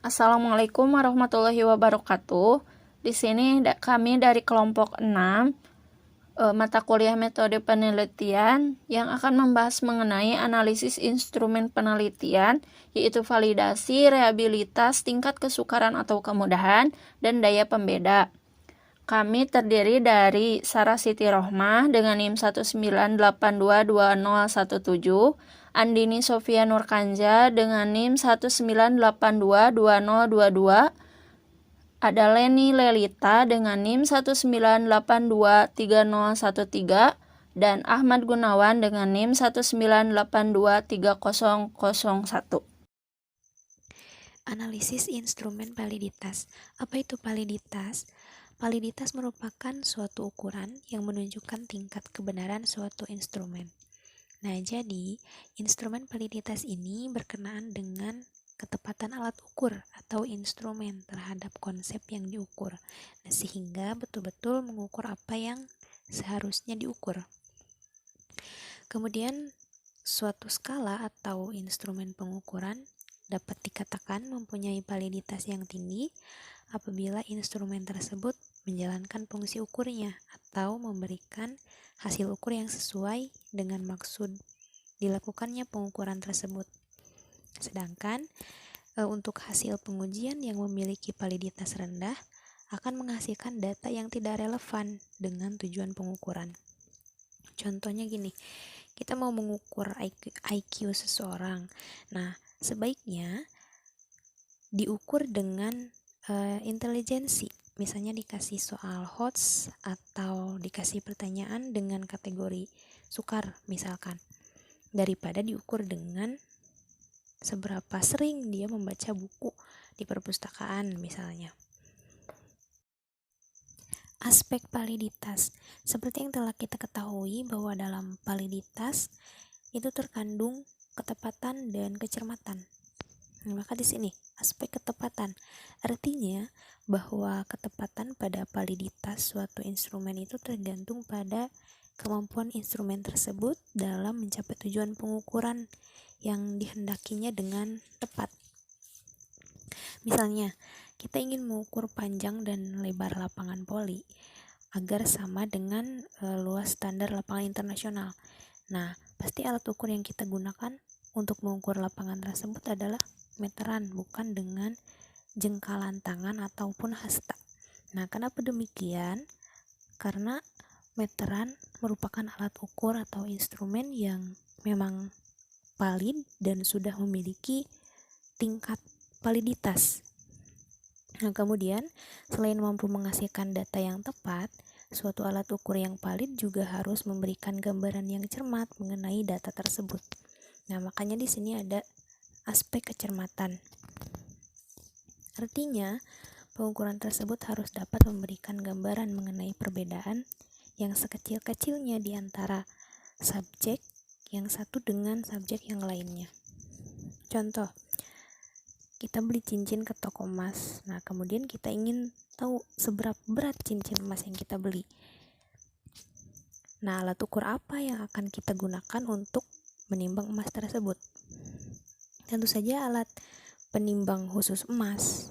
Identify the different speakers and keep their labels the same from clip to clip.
Speaker 1: Assalamualaikum warahmatullahi wabarakatuh. Di sini kami dari kelompok 6, mata kuliah metode penelitian yang akan membahas mengenai analisis instrumen penelitian, yaitu validasi, rehabilitas, tingkat kesukaran atau kemudahan, dan daya pembeda. Kami terdiri dari Sarah Siti Rohmah dengan NIM 198222017, Andini Sofia Nurkanja dengan NIM 198222022, ada Leni Lelita dengan NIM 198230113, dan Ahmad Gunawan dengan NIM 1982301.
Speaker 2: Analisis instrumen validitas. Apa itu validitas? Validitas merupakan suatu ukuran yang menunjukkan tingkat kebenaran suatu instrumen. Nah, jadi instrumen validitas ini berkenaan dengan ketepatan alat ukur atau instrumen terhadap konsep yang diukur. Nah, sehingga betul-betul mengukur apa yang seharusnya diukur. Kemudian, suatu skala atau instrumen pengukuran dapat dikatakan mempunyai validitas yang tinggi apabila instrumen tersebut menjalankan fungsi ukurnya atau memberikan hasil ukur yang sesuai dengan maksud dilakukannya pengukuran tersebut. Sedangkan untuk hasil pengujian yang memiliki validitas rendah akan menghasilkan data yang tidak relevan dengan tujuan pengukuran. Contohnya gini, kita mau mengukur IQ seseorang. Nah, sebaiknya diukur dengan intelijensi. Misalnya dikasih soal HOTS atau dikasih pertanyaan dengan kategori sukar misalkan. Daripada diukur dengan seberapa sering dia membaca buku di perpustakaan misalnya. Aspek validitas. Seperti yang telah kita ketahui bahwa dalam validitas itu terkandung ketepatan dan kecermatan. Maka di sini aspek ketepatan artinya bahwa ketepatan pada validitas suatu instrumen itu tergantung pada kemampuan instrumen tersebut dalam mencapai tujuan pengukuran yang dihendakinya dengan tepat. Misalnya, kita ingin mengukur panjang dan lebar lapangan voli agar sama dengan luas standar lapangan internasional. Nah, pasti alat ukur yang kita gunakan untuk mengukur lapangan tersebut adalah meteran, bukan dengan jengkalan tangan ataupun hasta. Nah, kenapa demikian? Karena meteran merupakan alat ukur atau instrumen yang memang valid dan sudah memiliki tingkat validitas. Nah, kemudian selain mampu menghasilkan data yang tepat, suatu alat ukur yang valid juga harus memberikan gambaran yang cermat mengenai data tersebut. Nah, makanya di sini ada aspek kecermatan. Artinya, pengukuran tersebut harus dapat memberikan gambaran mengenai perbedaan yang sekecil-kecilnya di antara subjek yang satu dengan subjek yang lainnya. Contoh, kita beli cincin ke toko emas. Nah, kemudian kita ingin tahu seberapa berat cincin emas yang kita beli. Nah, alat ukur apa yang akan kita gunakan untuk menimbang emas tersebut? Tentu saja alat penimbang khusus emas,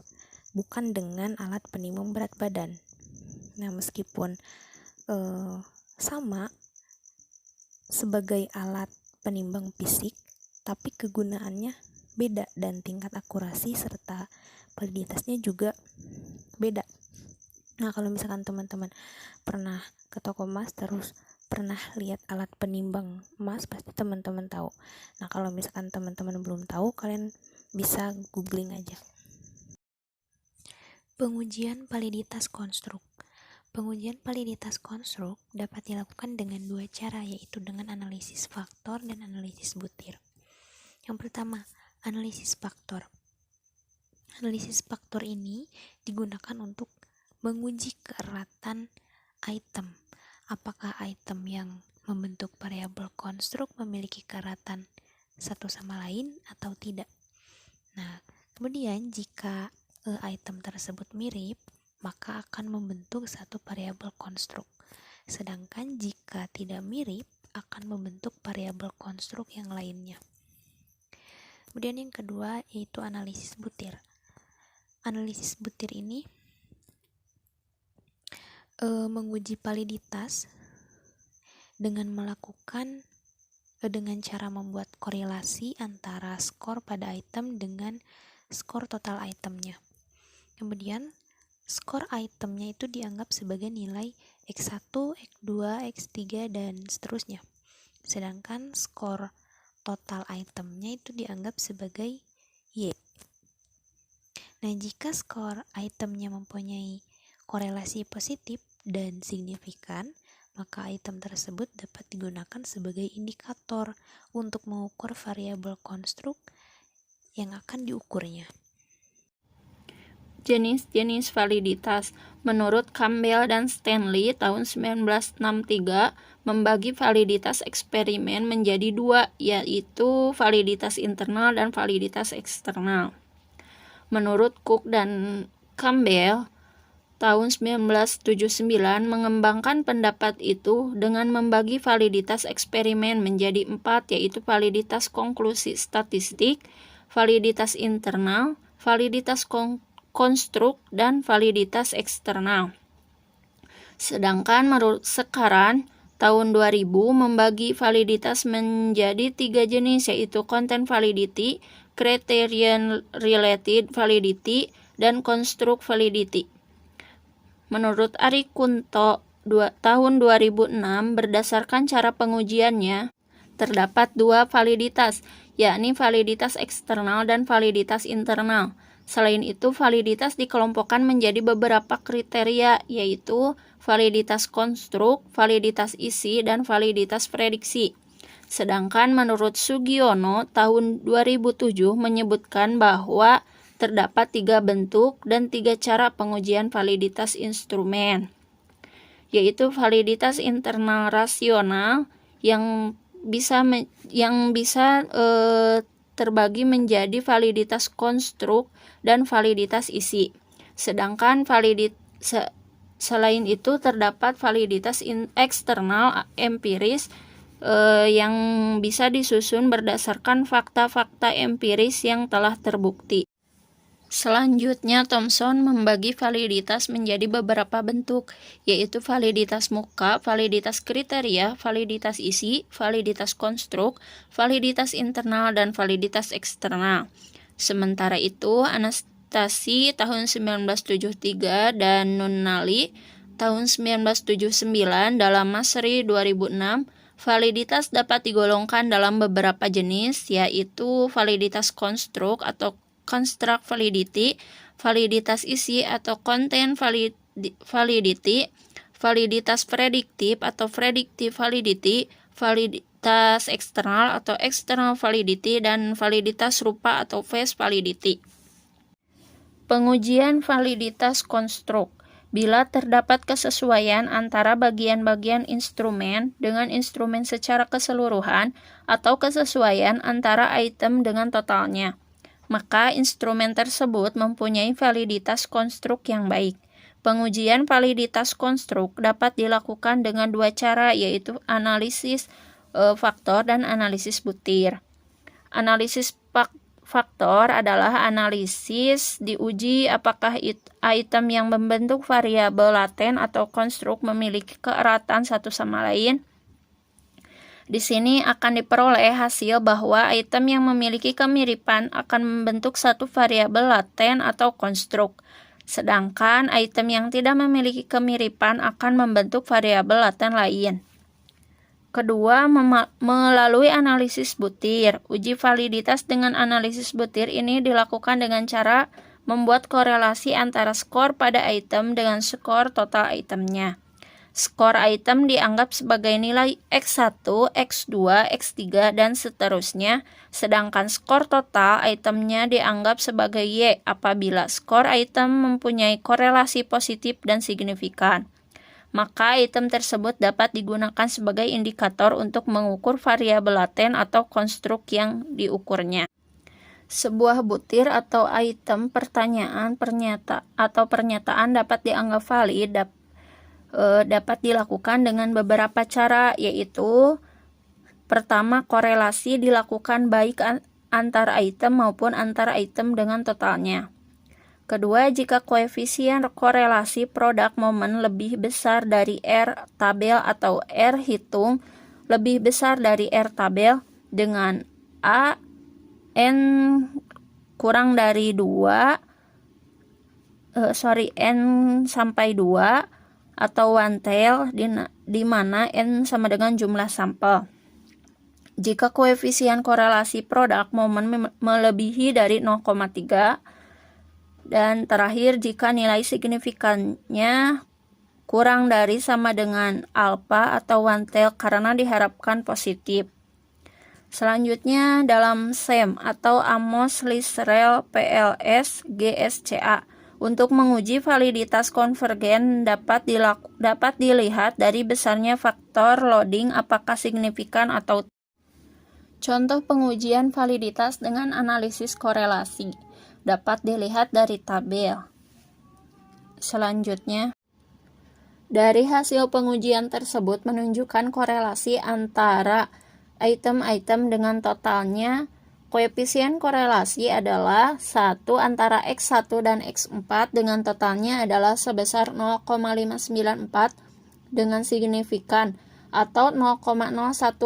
Speaker 2: bukan dengan alat penimbang berat badan. Nah, meskipun sama sebagai alat penimbang fisik, tapi kegunaannya beda dan tingkat akurasi serta validitasnya juga beda. Nah, kalau misalkan teman-teman pernah ke toko emas terus pernah lihat alat penimbang emas, pasti teman-teman tahu. Nah, kalau misalkan teman-teman belum tahu, kalian bisa googling aja. Pengujian validitas konstruk. Pengujian validitas konstruk dapat dilakukan dengan dua cara, yaitu dengan analisis faktor dan analisis butir. Yang pertama, analisis faktor. Analisis faktor ini digunakan untuk menguji keeratan item. Apakah item yang membentuk variabel konstruk memiliki keeratan satu sama lain atau tidak. Nah, kemudian jika item tersebut mirip, maka akan membentuk satu variabel konstruk. Sedangkan jika tidak mirip, akan membentuk variabel konstruk yang lainnya. Kemudian yang kedua yaitu analisis butir. Analisis butir ini menguji validitas dengan cara membuat korelasi antara skor pada item dengan skor total itemnya. Kemudian skor itemnya itu dianggap sebagai nilai X1, X2, X3, dan seterusnya. Sedangkan skor total itemnya itu dianggap sebagai Y. Nah, jika skor itemnya mempunyai korelasi positif dan signifikan, maka item tersebut dapat digunakan sebagai indikator untuk mengukur variabel konstruk yang akan diukurnya.
Speaker 1: Jenis-jenis validitas. Menurut Campbell dan Stanley tahun 1963 membagi validitas eksperimen menjadi dua, yaitu validitas internal dan validitas eksternal. Menurut Cook dan Campbell tahun 1979 mengembangkan pendapat itu dengan membagi validitas eksperimen menjadi 4, yaitu validitas konklusi statistik, validitas internal, validitas konstruk, dan validitas eksternal. Sedangkan menurut Sekaran tahun 2000 membagi validitas menjadi 3 jenis, yaitu content validity, criterion related validity, dan construct validity. Menurut Ari Kunto tahun 2006 berdasarkan cara pengujiannya terdapat 2 validitas, yakni validitas eksternal dan validitas internal. Selain itu, validitas dikelompokkan menjadi beberapa kriteria, yaitu validitas konstruk, validitas isi, dan validitas prediksi. Sedangkan menurut Sugiono tahun 2007 menyebutkan bahwa terdapat 3 bentuk dan 3 cara pengujian validitas instrumen, yaitu validitas internal rasional yang bisa terbagi menjadi validitas konstruk dan validitas isi. Sedangkan selain itu terdapat validitas eksternal empiris yang bisa disusun berdasarkan fakta-fakta empiris yang telah terbukti. Selanjutnya, Thomson membagi validitas menjadi beberapa bentuk, yaitu validitas muka, validitas kriteria, validitas isi, validitas konstruk, validitas internal, dan validitas eksternal. Sementara itu, Anastasi tahun 1973 dan Nunnally tahun 1979 dalam Masri 2006, validitas dapat digolongkan dalam beberapa jenis, yaitu validitas konstruk atau construct validity, validitas isi atau content validity, validitas prediktif atau predictive validity, validitas eksternal atau external validity, dan validitas rupa atau face validity. Pengujian validitas konstruk. Bila terdapat kesesuaian antara bagian-bagian instrumen dengan instrumen secara keseluruhan atau kesesuaian antara item dengan totalnya, maka instrumen tersebut mempunyai validitas konstruk yang baik. Pengujian validitas konstruk dapat dilakukan dengan 2 cara, yaitu analisis faktor dan analisis butir. Analisis faktor adalah analisis diuji apakah item yang membentuk variabel laten atau konstruk memiliki keeratan satu sama lain. Di sini akan diperoleh hasil bahwa item yang memiliki kemiripan akan membentuk satu variabel laten atau konstruk, sedangkan item yang tidak memiliki kemiripan akan membentuk variabel laten lain. Kedua, melalui analisis butir. Uji validitas dengan analisis butir ini dilakukan dengan cara membuat korelasi antara skor pada item dengan skor total itemnya. Skor item dianggap sebagai nilai X1, X2, X3, dan seterusnya, sedangkan skor total itemnya dianggap sebagai Y apabila skor item mempunyai korelasi positif dan signifikan. Maka item tersebut dapat digunakan sebagai indikator untuk mengukur variabel laten atau konstruk yang diukurnya. Sebuah butir atau item pernyataan dapat dianggap valid dapat dilakukan dengan beberapa cara, yaitu pertama, korelasi dilakukan baik antar item maupun antar item dengan totalnya. Kedua, jika koefisien korelasi produk momen lebih besar dari R tabel atau R hitung lebih besar dari R tabel dengan A N kurang dari 2, N sampai 2 atau one tail di mana N sama dengan jumlah sampel. Jika koefisien korelasi produk momen melebihi dari 0,3 dan terakhir jika nilai signifikannya kurang dari sama dengan alfa atau one tail karena diharapkan positif. Selanjutnya dalam SEM atau Amos-Lisrel PLS GSCA. Untuk menguji validitas konvergen dapat dilihat dari besarnya faktor loading apakah signifikan atau tidak. Contoh pengujian validitas dengan analisis korelasi dapat dilihat dari tabel. Selanjutnya, dari hasil pengujian tersebut menunjukkan korelasi antara item-item dengan totalnya. Koefisien korelasi adalah 1 antara X1 dan X4 dengan totalnya adalah sebesar 0,594 dengan signifikan atau 0,01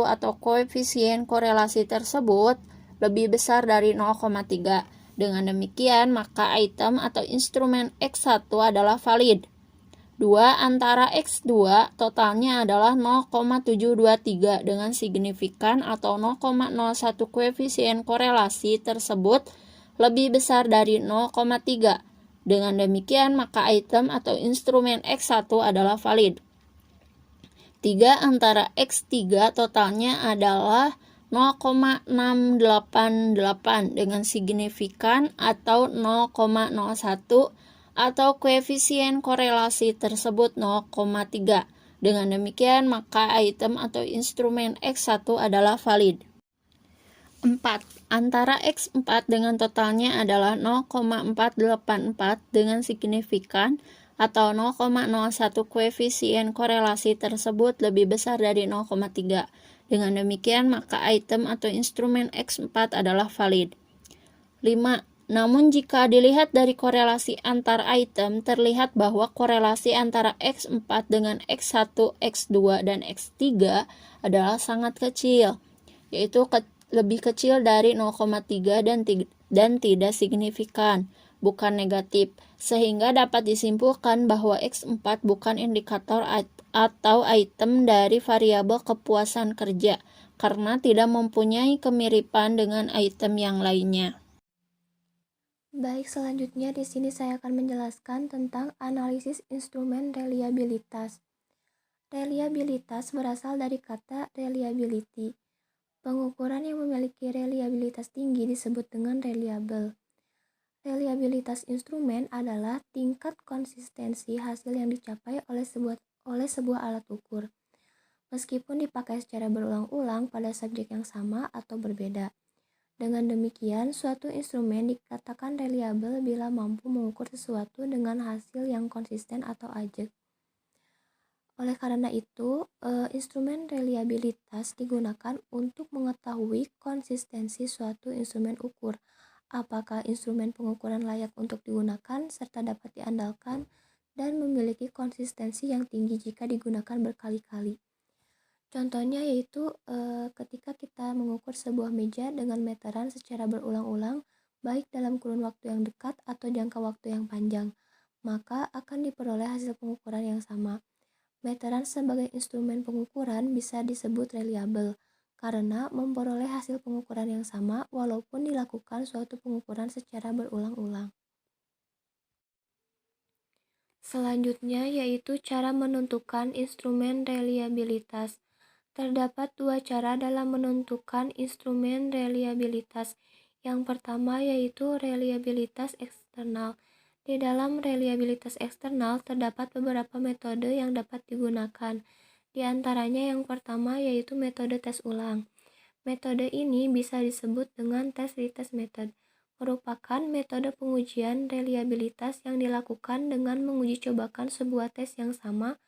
Speaker 1: atau koefisien korelasi tersebut lebih besar dari 0,3. Dengan demikian, maka item atau instrumen X1 adalah valid. 2 antara X2 totalnya adalah 0,723 dengan signifikan atau 0,01 koefisien korelasi tersebut lebih besar dari 0,3. Dengan demikian, maka item atau instrumen X1 adalah valid. 3 antara X3 totalnya adalah 0,688 dengan signifikan atau 0,01 atau koefisien korelasi tersebut 0,3. Dengan demikian, maka item atau instrumen X1 adalah valid. 4. Antara X4 dengan totalnya adalah 0,484 dengan signifikan atau 0,01 koefisien korelasi tersebut lebih besar dari 0,3. Dengan demikian, maka item atau instrumen X4 adalah valid. 5. Namun jika dilihat dari korelasi antar item, terlihat bahwa korelasi antara X4 dengan X1, X2, dan X3 adalah sangat kecil, yaitu lebih kecil dari 0,3 dan tidak signifikan, bukan negatif, sehingga dapat disimpulkan bahwa X4 bukan indikator atau item dari variabel kepuasan kerja, karena tidak mempunyai kemiripan dengan item yang lainnya.
Speaker 3: Baik, selanjutnya di sini saya akan menjelaskan tentang analisis instrumen reliabilitas. Reliabilitas berasal dari kata reliability. Pengukuran yang memiliki reliabilitas tinggi disebut dengan reliable. Reliabilitas instrumen adalah tingkat konsistensi hasil yang dicapai oleh sebuah alat ukur, meskipun dipakai secara berulang-ulang pada subjek yang sama atau berbeda. Dengan demikian, suatu instrumen dikatakan reliable bila mampu mengukur sesuatu dengan hasil yang konsisten atau ajak. Oleh karena itu, instrumen reliabilitas digunakan untuk mengetahui konsistensi suatu instrumen ukur, apakah instrumen pengukuran layak untuk digunakan serta dapat diandalkan dan memiliki konsistensi yang tinggi jika digunakan berkali-kali. Contohnya yaitu ketika kita mengukur sebuah meja dengan meteran secara berulang-ulang, baik dalam kurun waktu yang dekat atau jangka waktu yang panjang, maka akan diperoleh hasil pengukuran yang sama. Meteran sebagai instrumen pengukuran bisa disebut reliable, karena memperoleh hasil pengukuran yang sama walaupun dilakukan suatu pengukuran secara berulang-ulang. Selanjutnya yaitu cara menentukan instrumen reliabilitas. Terdapat dua cara dalam menentukan instrumen reliabilitas. Yang pertama yaitu reliabilitas eksternal. Di dalam reliabilitas eksternal terdapat beberapa metode yang dapat digunakan. Di antaranya yang pertama yaitu metode tes ulang. Metode ini bisa disebut dengan test retest method, merupakan metode pengujian reliabilitas yang dilakukan dengan menguji cobakan sebuah tes yang sama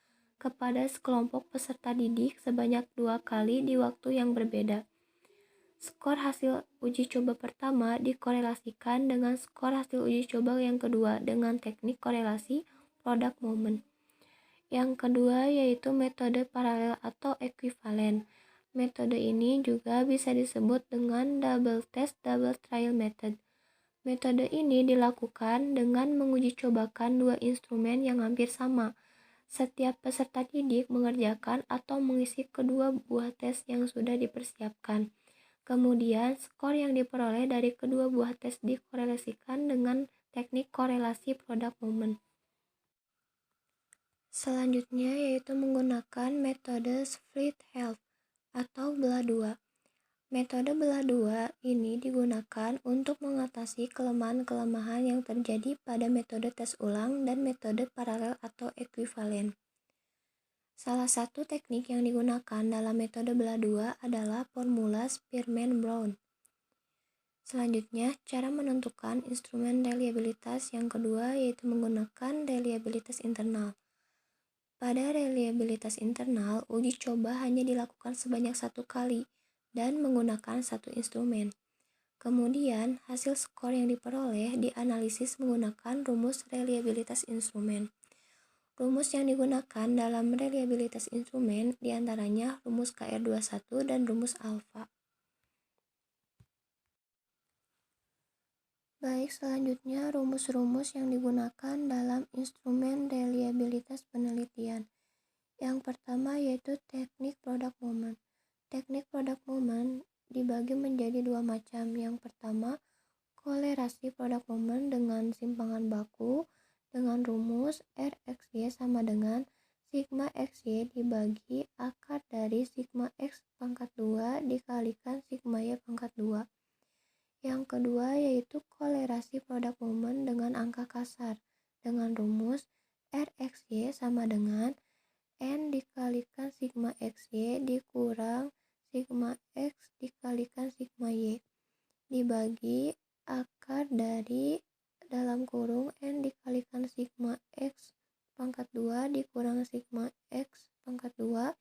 Speaker 3: kepada sekelompok peserta didik sebanyak 2 kali di waktu yang berbeda. Skor hasil uji coba pertama dikorelasikan dengan skor hasil uji coba yang kedua dengan teknik korelasi product moment. Yang kedua yaitu metode paralel atau ekuivalen. Metode ini juga bisa disebut dengan double test double trial method. Metode ini dilakukan dengan menguji cobakan dua instrumen yang hampir sama. Setiap peserta didik mengerjakan atau mengisi kedua buah tes yang sudah dipersiapkan. Kemudian, skor yang diperoleh dari kedua buah tes dikorelasikan dengan teknik korelasi product moment. Selanjutnya yaitu menggunakan metode split half atau belah dua. Metode belah dua ini digunakan untuk mengatasi kelemahan-kelemahan yang terjadi pada metode tes ulang dan metode paralel atau ekuivalen. Salah satu teknik yang digunakan dalam metode belah dua adalah formula Spearman-Brown. Selanjutnya, cara menentukan instrumen reliabilitas yang kedua yaitu menggunakan reliabilitas internal. Pada reliabilitas internal, uji coba hanya dilakukan sebanyak satu kali dan menggunakan satu instrumen. Kemudian, hasil skor yang diperoleh dianalisis menggunakan rumus reliabilitas instrumen. Rumus yang digunakan dalam reliabilitas instrumen diantaranya rumus KR21 dan rumus alfa. Baik, selanjutnya rumus-rumus yang digunakan dalam instrumen reliabilitas penelitian. Yang pertama yaitu teknik product moment. Teknik product moment dibagi menjadi dua macam. Yang pertama, kolerasi product moment dengan simpangan baku dengan rumus RXY sama dengan sigma XY dibagi akar dari sigma X pangkat 2 dikalikan sigma Y pangkat 2. Yang kedua yaitu kolerasi product moment dengan angka kasar dengan rumus RXY sama dengan N dikalikan sigma XY dikurang sigma X dikalikan sigma Y dibagi akar dari dalam kurung N dikalikan sigma X pangkat 2 dikurang sigma X pangkat 2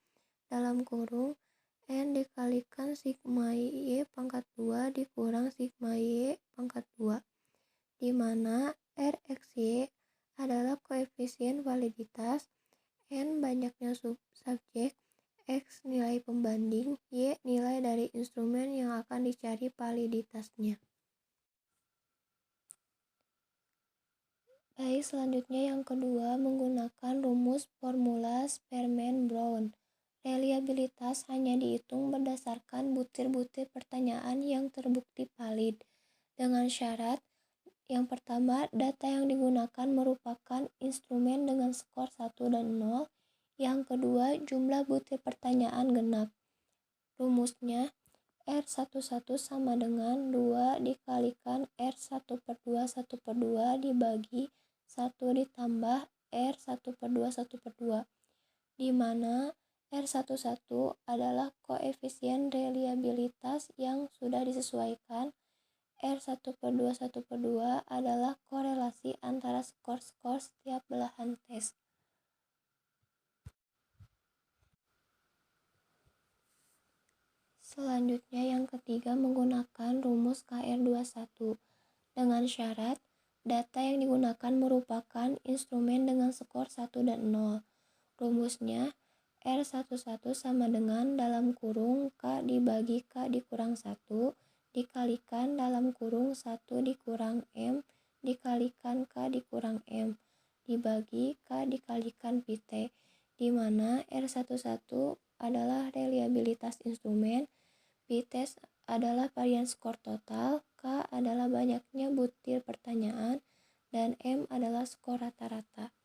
Speaker 3: dalam kurung N dikalikan sigma Y pangkat 2 dikurang sigma Y pangkat 2 di mana RXY adalah koefisien validitas, N banyaknya subjek, X nilai pembanding, Y nilai dari instrumen yang akan dicari validitasnya. Baik, selanjutnya yang kedua menggunakan rumus formula Spearman-Brown. Reliabilitas hanya dihitung berdasarkan butir-butir pertanyaan yang terbukti valid. Dengan syarat, yang pertama, data yang digunakan merupakan instrumen dengan skor 1 dan 0. Yang kedua, jumlah butir pertanyaan genap. Rumusnya, R11 sama dengan 2 dikalikan R1/2 1/2 dibagi 1 ditambah R1/2 1/2, di mana R11 adalah koefisien reliabilitas yang sudah disesuaikan. R1/2 1/2 adalah korelasi antara skor-skor setiap belahan tes. Selanjutnya yang ketiga menggunakan rumus KR21 dengan syarat data yang digunakan merupakan instrumen dengan skor 1 dan 0. Rumusnya R11 sama dengan dalam kurung K dibagi K dikurang 1 dikalikan dalam kurung 1 dikurang M dikalikan K dikurang M dibagi K dikalikan Pt, di mana R11 adalah reliabilitas instrumen, P-test adalah varian skor total, K adalah banyaknya butir pertanyaan, dan M adalah skor rata-rata.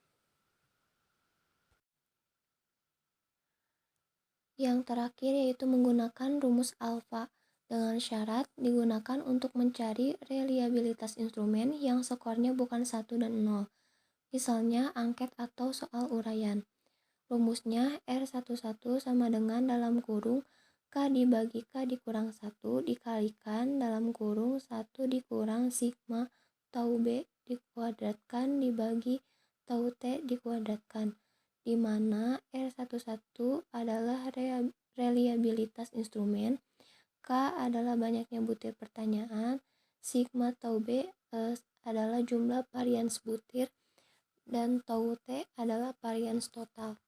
Speaker 3: Yang terakhir yaitu menggunakan rumus alfa dengan syarat digunakan untuk mencari reliabilitas instrumen yang skornya bukan 1 dan 0. Misalnya angket atau soal uraian. Rumusnya R11 sama dengan dalam kurung K dibagi K dikurang 1 dikalikan dalam kurung 1 dikurang sigma tau B dikuadratkan dibagi tau T dikuadratkan, di mana R11 adalah reliabilitas instrumen, K adalah banyaknya butir pertanyaan, sigma tau B adalah jumlah varians butir, dan tau T adalah varians total.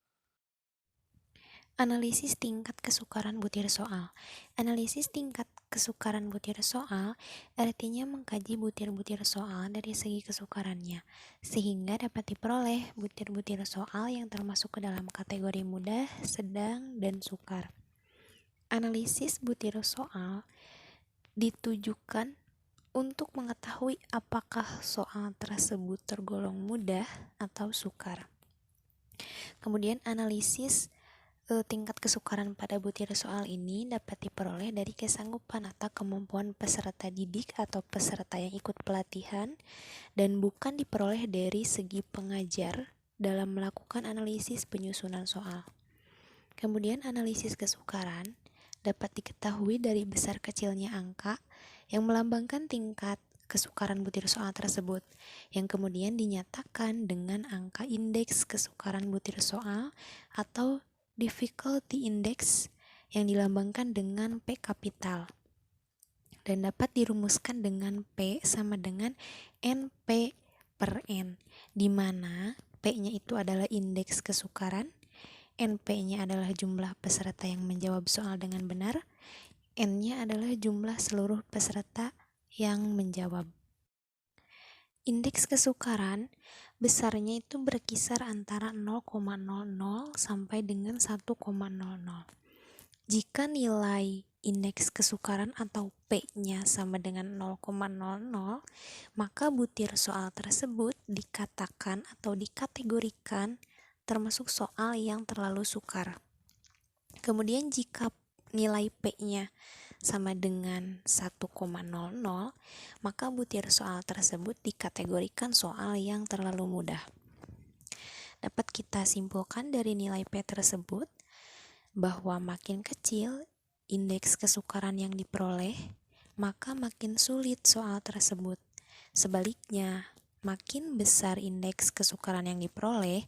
Speaker 2: Analisis tingkat kesukaran butir soal. Analisis tingkat kesukaran butir soal artinya mengkaji butir-butir soal dari segi kesukarannya, sehingga dapat diperoleh butir-butir soal yang termasuk ke dalam kategori mudah, sedang, dan sukar. Analisis butir soal ditujukan untuk mengetahui apakah soal tersebut tergolong mudah atau sukar. Kemudian analisis tingkat kesukaran pada butir soal ini dapat diperoleh dari kesanggupan atau kemampuan peserta didik atau peserta yang ikut pelatihan, dan bukan diperoleh dari segi pengajar dalam melakukan analisis penyusunan soal. Kemudian analisis kesukaran dapat diketahui dari besar kecilnya angka yang melambangkan tingkat kesukaran butir soal tersebut, yang kemudian dinyatakan dengan angka indeks kesukaran butir soal atau difficulty index yang dilambangkan dengan P kapital, dan dapat dirumuskan dengan P sama dengan NP per N, di mana P-nya itu adalah indeks kesukaran, NP-nya adalah jumlah peserta yang menjawab soal dengan benar, N-nya adalah jumlah seluruh peserta yang menjawab. Indeks kesukaran besarnya itu berkisar antara 0,00 sampai dengan 1,00. Jika nilai indeks kesukaran atau P-nya sama dengan 0,00, maka butir soal tersebut dikatakan atau dikategorikan termasuk soal yang terlalu sukar. Kemudian jika nilai P-nya sama dengan 1,00, maka butir soal tersebut dikategorikan soal yang terlalu mudah. Dapat kita simpulkan dari nilai P tersebut bahwa makin kecil indeks kesukaran yang diperoleh, maka makin sulit soal tersebut. Sebaliknya, makin besar indeks kesukaran yang diperoleh,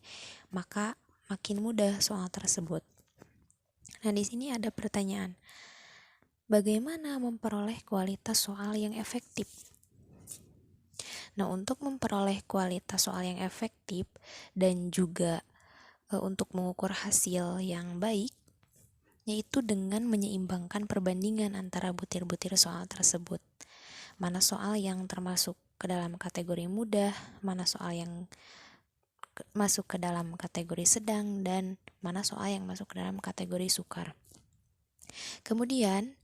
Speaker 2: maka makin mudah soal tersebut. Nah, di sini ada pertanyaan. Bagaimana memperoleh kualitas soal yang efektif? Nah, untuk memperoleh kualitas soal yang efektif dan juga untuk mengukur hasil yang baik, yaitu dengan menyeimbangkan perbandingan antara butir-butir soal tersebut. Mana soal yang termasuk ke dalam kategori mudah, mana soal yang masuk ke dalam kategori sedang, dan mana soal yang masuk ke dalam kategori sukar. Kemudian,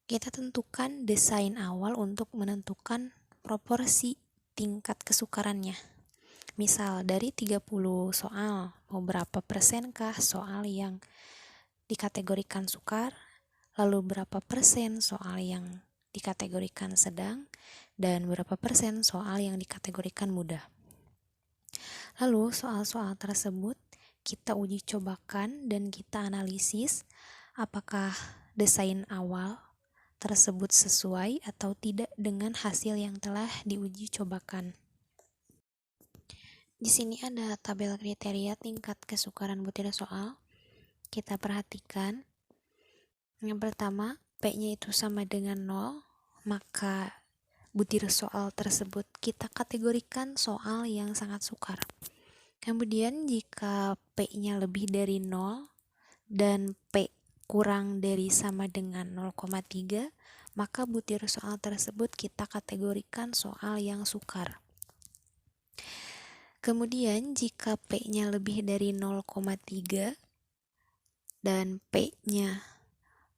Speaker 2: kita tentukan desain awal untuk menentukan proporsi tingkat kesukarannya. Misal dari 30 soal, mau berapa persenkah soal yang dikategorikan sukar, lalu berapa persen soal yang dikategorikan sedang, dan berapa persen soal yang dikategorikan mudah. Lalu soal-soal tersebut kita uji cobakan dan kita analisis apakah desain awal tersebut sesuai atau tidak dengan hasil yang telah diuji cobakan. Di sini ada tabel kriteria tingkat kesukaran butir soal. Kita perhatikan. Yang pertama, P-nya itu sama dengan 0, maka butir soal tersebut kita kategorikan soal yang sangat sukar. Kemudian jika P-nya lebih dari 0 dan P kurang dari sama dengan 0,3, maka butir soal tersebut kita kategorikan soal yang sukar. Kemudian jika P-nya lebih dari 0,3 dan P-nya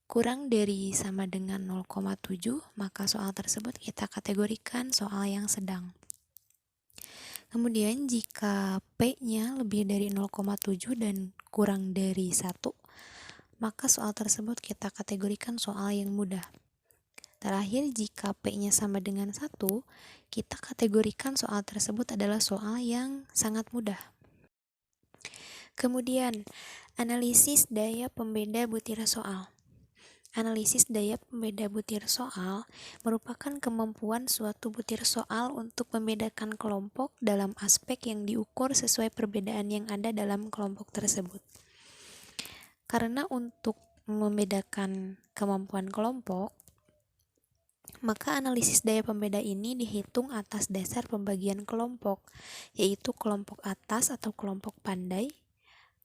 Speaker 2: kurang dari sama dengan 0,7, maka soal tersebut kita kategorikan soal yang sedang. Kemudian jika P-nya lebih dari 0,7 dan kurang dari 1, maka soal tersebut kita kategorikan soal yang mudah. Terakhir, jika P-nya sama dengan 1, kita kategorikan soal tersebut adalah soal yang sangat mudah. Kemudian, analisis daya pembeda butir soal. Analisis daya pembeda butir soal merupakan kemampuan suatu butir soal untuk membedakan kelompok dalam aspek yang diukur sesuai perbedaan yang ada dalam kelompok tersebut. Karena untuk membedakan kemampuan kelompok, maka analisis daya pembeda ini dihitung atas dasar pembagian kelompok, yaitu kelompok atas atau kelompok pandai,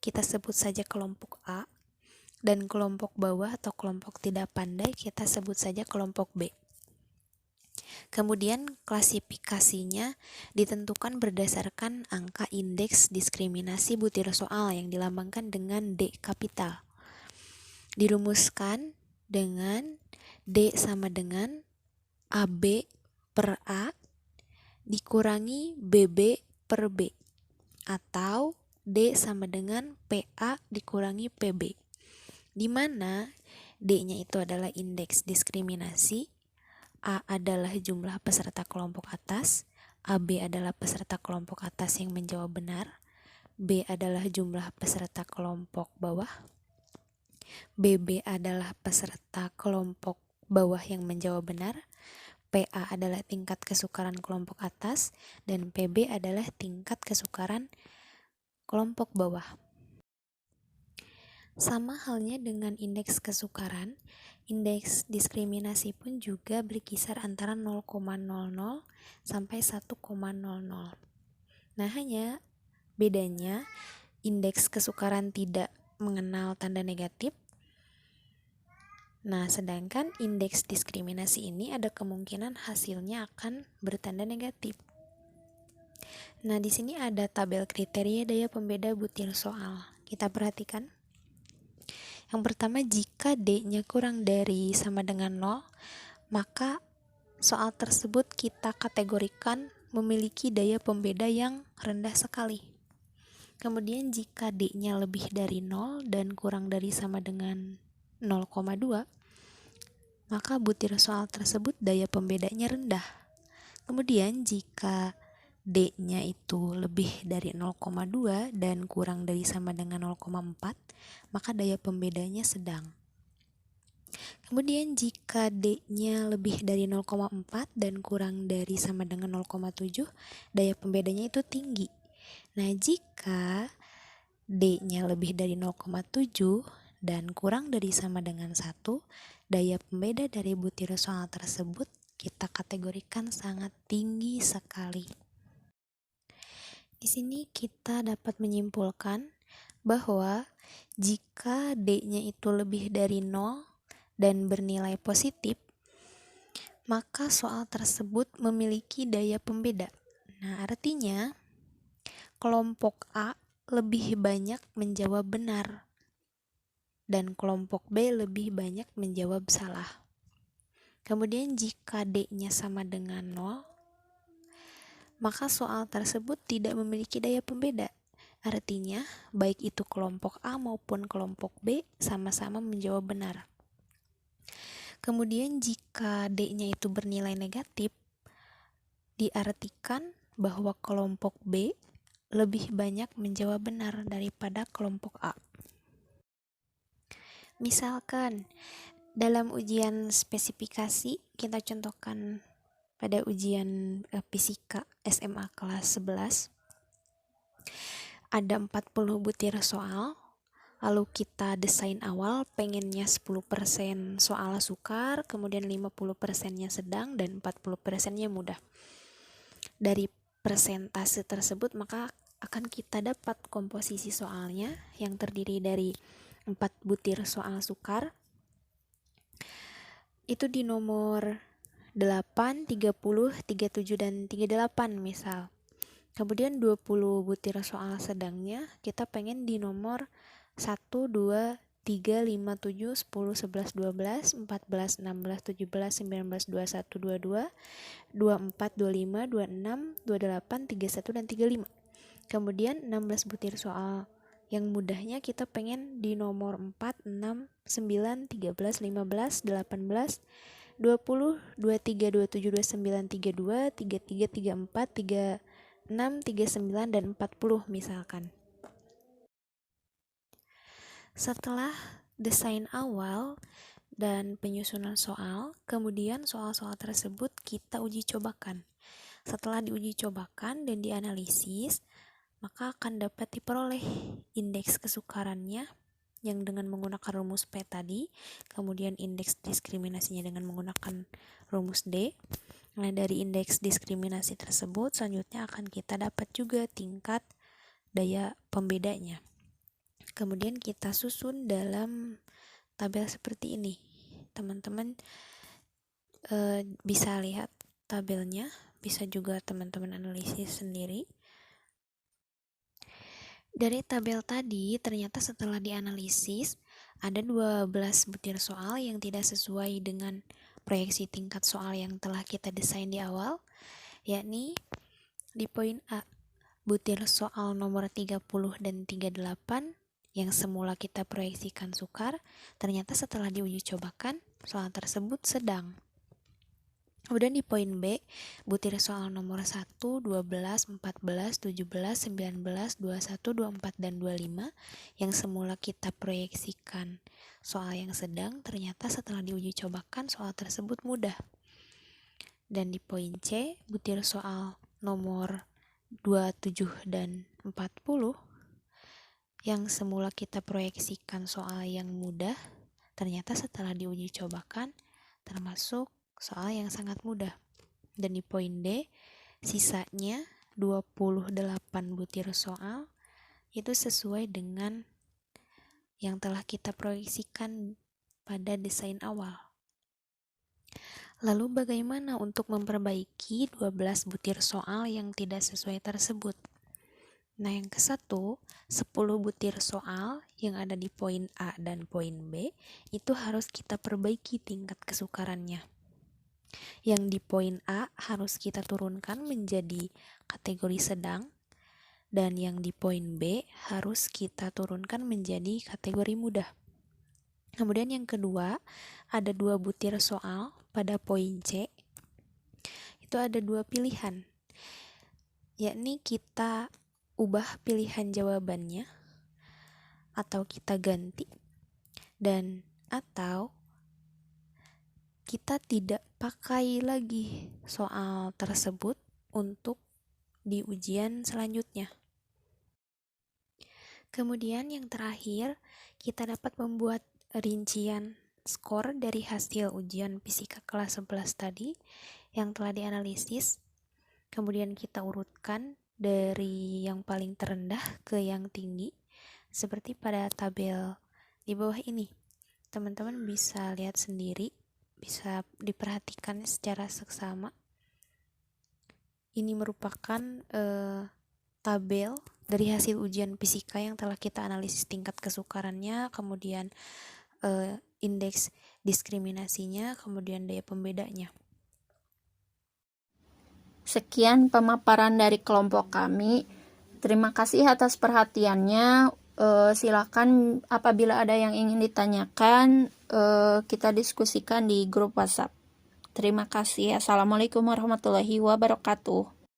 Speaker 2: kita sebut saja kelompok A, dan kelompok bawah atau kelompok tidak pandai, kita sebut saja kelompok B. Kemudian klasifikasinya ditentukan berdasarkan angka indeks diskriminasi butir soal yang dilambangkan dengan D kapital. Dirumuskan dengan D sama dengan AB per A dikurangi BB per B, atau D sama dengan PA dikurangi PB, di mana D-nya itu adalah indeks diskriminasi, A adalah jumlah peserta kelompok atas, AB adalah peserta kelompok atas yang menjawab benar, B adalah jumlah peserta kelompok bawah, BB adalah peserta kelompok bawah yang menjawab benar, PA adalah tingkat kesukaran kelompok atas, dan PB adalah tingkat kesukaran kelompok bawah. Sama halnya dengan indeks kesukaran, indeks diskriminasi pun juga berkisar antara 0,00 sampai 1,00. Nah, hanya bedanya indeks kesukaran tidak mengenal tanda negatif. Nah, sedangkan indeks diskriminasi ini ada kemungkinan hasilnya akan bertanda negatif. Nah, di sini ada tabel kriteria daya pembeda butir soal. Kita perhatikan. Yang pertama, jika D-nya kurang dari sama dengan 0, maka soal tersebut kita kategorikan memiliki daya pembeda yang rendah sekali. Kemudian jika D-nya lebih dari 0 dan kurang dari sama dengan 0,2, maka butir soal tersebut daya pembedanya rendah. Kemudian jika D-nya itu lebih dari 0,2 dan kurang dari sama dengan 0,4, maka daya pembedanya sedang. Kemudian jika D-nya lebih dari 0,4 dan kurang dari sama dengan 0,7, daya pembedanya itu tinggi. Nah, jika D-nya lebih dari 0,7 dan kurang dari sama dengan 1, daya pembeda dari butir soal tersebut kita kategorikan sangat tinggi sekali. Di sini kita dapat menyimpulkan bahwa jika D-nya itu lebih dari 0 dan bernilai positif, maka soal tersebut memiliki daya pembeda. Nah, artinya kelompok A lebih banyak menjawab benar dan kelompok B lebih banyak menjawab salah. Kemudian jika D-nya sama dengan 0, maka soal tersebut tidak memiliki daya pembeda. Artinya, baik itu kelompok A maupun kelompok B sama-sama menjawab benar. Kemudian jika D-nya itu bernilai negatif, diartikan bahwa kelompok B lebih banyak menjawab benar daripada kelompok A. Misalkan, dalam ujian spesifikasi, kita contohkan pada ujian fisika SMA kelas 11, ada 40 butir soal, lalu kita desain awal pengennya 10% soal sukar, kemudian 50%-nya sedang, dan 40%-nya mudah. Dari persentase tersebut maka akan kita dapat komposisi soalnya yang terdiri dari 4 butir soal sukar, itu di nomor 8, 30, 37, dan 38 misal. Kemudian 20 butir soal sedangnya kita pengen di nomor 1, 2, 3, 5, 7, 10, 11, 12, 14, 16, 17, 19, 21, 22, 24, 25, 26, 28, 31, dan 35. Kemudian 16 butir soal yang mudahnya kita pengen di nomor 4, 6, 9, 13, 15, 18, 20, 23, 27, 29, 32, 33, 34, 36, 39, dan 40 misalkan. Setelah desain awal dan penyusunan soal, kemudian soal-soal tersebut kita uji cobakan. Setelah diuji cobakan dan dianalisis, maka akan dapat diperoleh indeks kesukarannya yang dengan menggunakan rumus P tadi, kemudian indeks diskriminasinya dengan menggunakan rumus D. Nah, dari indeks diskriminasi tersebut selanjutnya akan kita dapat juga tingkat daya pembedanya. Kemudian kita susun dalam tabel seperti ini. Teman-teman bisa lihat tabelnya, bisa juga teman-teman analisis sendiri. Dari tabel tadi, ternyata setelah dianalisis, ada 12 butir soal yang tidak sesuai dengan proyeksi tingkat soal yang telah kita desain di awal, yakni di poin A, butir soal nomor 30 dan 38 yang semula kita proyeksikan sukar, ternyata setelah diuji cobakan, soal tersebut sedang. Kemudian di poin B, butir soal nomor 1, 12, 14, 17, 19, 21, 24, dan 25 yang semula kita proyeksikan soal yang sedang, ternyata setelah diuji cobakan soal tersebut mudah. Dan di poin C, butir soal nomor 27 dan 40 yang semula kita proyeksikan soal yang mudah, ternyata setelah diuji cobakan termasuk soal yang sangat mudah. Dan di poin D, sisanya 28 butir soal itu sesuai dengan yang telah kita proyeksikan pada desain awal. Lalu bagaimana untuk memperbaiki 12 butir soal yang tidak sesuai tersebut? Nah, yang ke-1, 10 butir soal yang ada di poin A dan poin B itu harus kita perbaiki tingkat kesukarannya. Yang di poin A harus kita turunkan menjadi kategori sedang, dan yang di poin B harus kita turunkan menjadi kategori mudah. Kemudian yang kedua, ada 2 butir soal pada poin C. Itu ada 2 pilihan, yakni kita ubah pilihan jawabannya atau kita ganti, dan atau kita tidak pakai lagi soal tersebut untuk di ujian selanjutnya. Kemudian yang terakhir, kita dapat membuat rincian skor dari hasil ujian fisika kelas 11 tadi yang telah dianalisis. Kemudian kita urutkan dari yang paling terendah ke yang tinggi, seperti pada tabel di bawah ini. Teman-teman bisa lihat sendiri, bisa diperhatikan secara seksama. Ini merupakan tabel dari hasil ujian fisika yang telah kita analisis tingkat kesukarannya, kemudian indeks diskriminasinya, kemudian daya pembedanya.
Speaker 1: Sekian pemaparan dari kelompok kami. Terima kasih atas perhatiannya. Silakan apabila ada yang ingin ditanyakan, kita diskusikan di grup WhatsApp. Terima kasih. Assalamualaikum warahmatullahi wabarakatuh.